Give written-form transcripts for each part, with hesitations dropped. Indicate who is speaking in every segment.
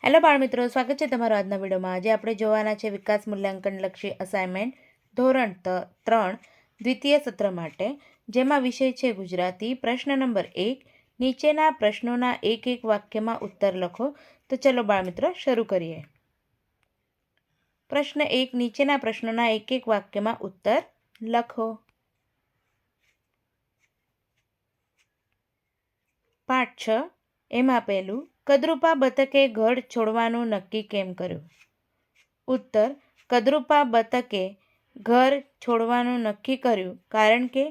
Speaker 1: Hello બાળમિત્રો, સ્વાગત છે તમારું આજના વિડીયોમાં. આજે આપણે જોવાના છે વિકાસ મૂલ્યાંકનલક્ષી અસાઇનમેન્ટ ધોરણ 3 દ્વિતીય સત્ર માટે, જેમાં વિષય છે ગુજરાતી. પ્રશ્ન નંબર 1, નીચેના પ્રશ્નોના એક એક વાક્યમાં ઉત્તર લખો. તો ચલો બાળમિત્રો, શરૂ કરીએ. પ્રશ્ન 1, નીચેના પ્રશ્નોના એક એક વાક્યમાં ઉત્તર લખો. પાઠ 6, એમાં પહેલું, કદરૂપા બતકે ઘર છોડવાનું નક્કી કેમ કર્યું? ઉત્તર, કદરૂપા બતકે ઘર છોડવાનું નક્કી કર્યું કારણ કે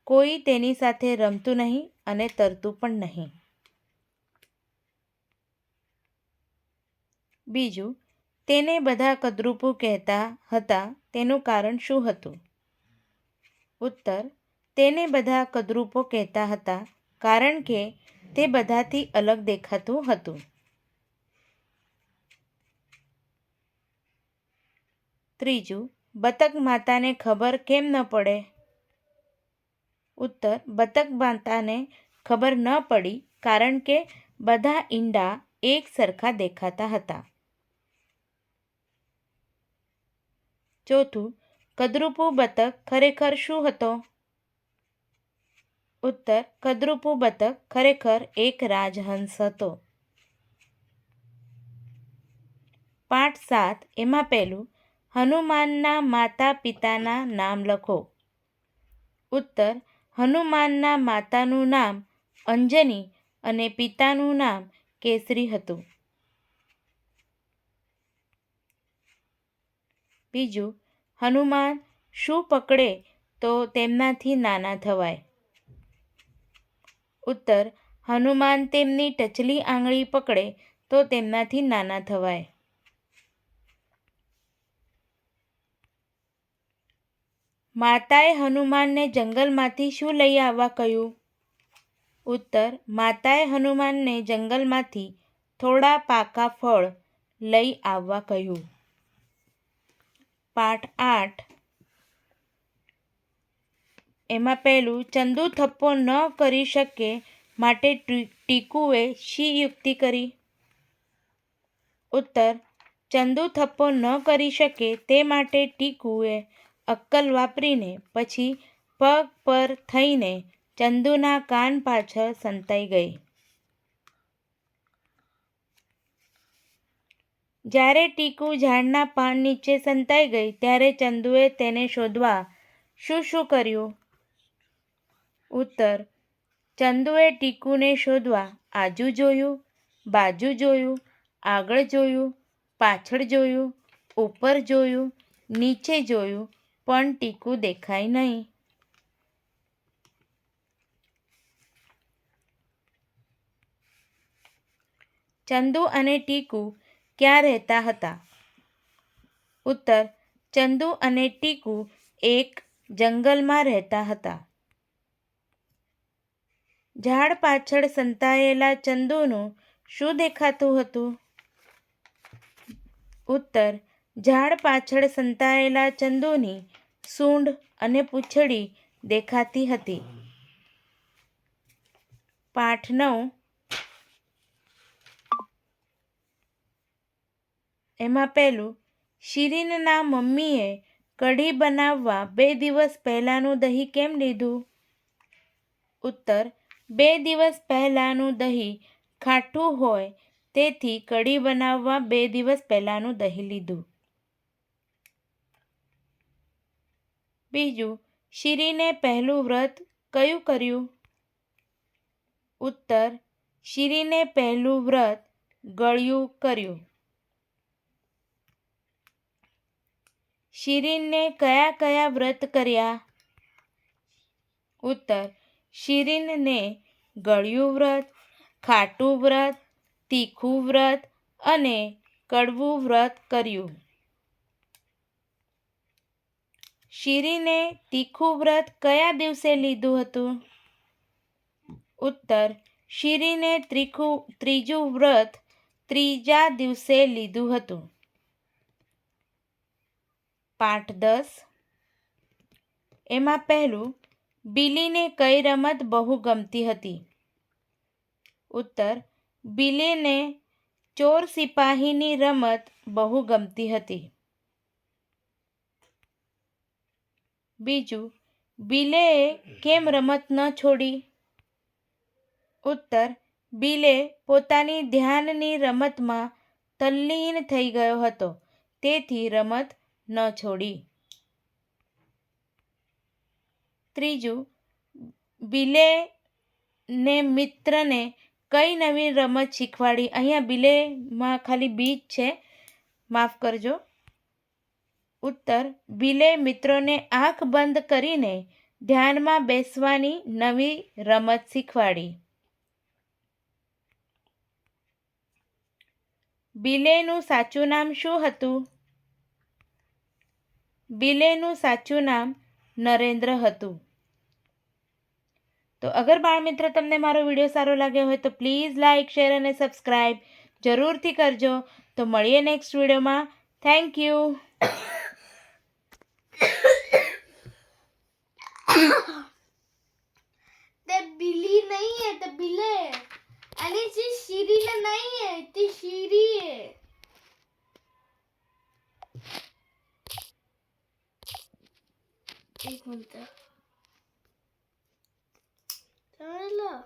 Speaker 1: કોઈ તેની સાથે રમતું નહીં અને તરતું પણ નહીં. બીજું, તેને બધા કદરૂપું કહેતા હતા, તેનું કારણ શું હતું? ઉત્તર, તેને બધા કદરૂપો કહેતા હતા કારણ કે તે બધાથી અલગ દેખાતું હતું. ત્રીજું, બતક માતાને ખબર કેમ ન પડે? ઉત્તર, બતક માતાને ખબર ન પડી કારણ કે બધા ઈંડા એક સરખા દેખાતા હતા. ચોથું, કદરૂપું બતક ખરેખર શું હતો? ઉત્તર, કદરૂપું બતક ખરેખર એક રાજહંસ હતો. પાઠ 7, એમાં પહેલું, હનુમાનના માતા પિતાના નામ લખો. ઉત્તર, હનુમાનના માતાનું નામ અંજની અને પિતાનું નામ કેસરી હતું. બીજું, હનુમાન શું પકડે તો તેમનાથી નાના થવાય? ઉત્તર, હનુમાન તેમની ટચલી આંગળી પકડે તો તેમનાથી નાના થવાય. માતાએ હનુમાનને જંગલમાંથી શું લઈ આવવા કહ્યું? ઉત્તર, માતાએ હનુમાનને જંગલમાંથી થોડા પાકા ફળ લઈ આવવા કહ્યું. પાઠ 8, એમાં પહેલું, ચંદુ થપ્પો ન કરી શકે માટે ટીકુએ શી યુક્તિ કરી? ઉત્તર, ચંદુ થપ્પો ન કરી શકે તે માટે ટીકુએ અક્કલ વાપરીને પછી પગ પર થઈને ચંદુના કાન પાછળ સંતાઈ ગઈ. જ્યારે ટીકુ ઝાડના પાન નીચે સંતાઈ ગઈ ત્યારે ચંદુએ તેને શોધવા શું શું કર્યું? ઉત્તર, ચંદુએ ટીકુને શોધવા આજુ જોયું, બાજુ જોયું, આગળ જોયું, પાછળ જોયું, ઉપર જોયું, નીચે જોયું, પણ ટીકુ દેખાઈ નહીં. ચંદુ અને ટીકુ ક્યાં રહેતા હતા? ઉત્તર, ચંદુ અને ટીકુ એક જંગલમાં રહેતા હતા. ઝાડ પાછળ સંતાયેલા ચંદુનું શું દેખાતું હતું? ઉત્તર, ઝાડ પાછળ સંતાયેલા ચંદુની સૂંઢ અને પૂંછડી દેખાતી હતી. પાઠ 9, એમાં પહેલું, શિરીનના મમ્મીએ કઢી બનાવવા 2 દિવસ પહેલાંનું દહીં કેમ લીધું? ઉત્તર, 2 દિવસ પહેલાંનું દહીં ખાટું હોય તેથી કઢી બનાવવા 2 દિવસ પહેલાંનું દહીં લીધું. બીજું, શિરીને પહેલું વ્રત કયું કર્યું? ઉત્તર, શિરીને પહેલું વ્રત ગળ્યું કર્યું. શિરીને કયા કયા વ્રત કર્યા? ઉત્તર, શિરીનને ગળ્યું વ્રત, ખાટું વ્રત, તીખું વ્રત અને કડવું વ્રત કર્યું. શિરીને તીખું વ્રત કયા દિવસે લીધું હતું? ઉત્તર, શિરીને ત્રીજું વ્રત ત્રીજા દિવસે લીધું હતું. પાઠ 10, એમાં પહેલું, બિલીને કઈ રમત બહુ ગમતી હતી? ઉત્તર, બિલીને ચોર સિપાહીની રમત બહુ ગમતી હતી. બીજું, બિલેએ કેમ રમત ન છોડી? ઉત્તર, બિલે પોતાની ધ્યાનની રમતમાં તલ્લીન થઈ ગયો હતો, તેથી રમત ન છોડી. ત્રીજું, બિલે ને મિત્રને કઈ નવી રમત શીખવાડી? અહીંયા બિલેમાં ખાલી બી જ છે, માફ કરજો. ઉત્તર, બિલે મિત્રોને આંખ બંધ કરીને ધ્યાનમાં બેસવાની નવી રમત શીખવાડી. બિલેનું સાચું નામ શું હતું? બિલેનું સાચું નામ નરેન્દ્ર હતું. તો અગર બાળમિત્ર તમને મારો વિડીયો સારો લાગ્યો હોય તો પ્લીઝ લાઇક, શેર અને સબસ્ક્રાઈબ જરૂરથી કરજો. તો મળીએ નેક્સ્ટ વિડીયોમાં. Thank you.
Speaker 2: ते बिल्ली नहीं है, ते बिल्ले है. आणि जी शिरीला नहीं है, ती शिरी है. एक मिनिट. समजलं?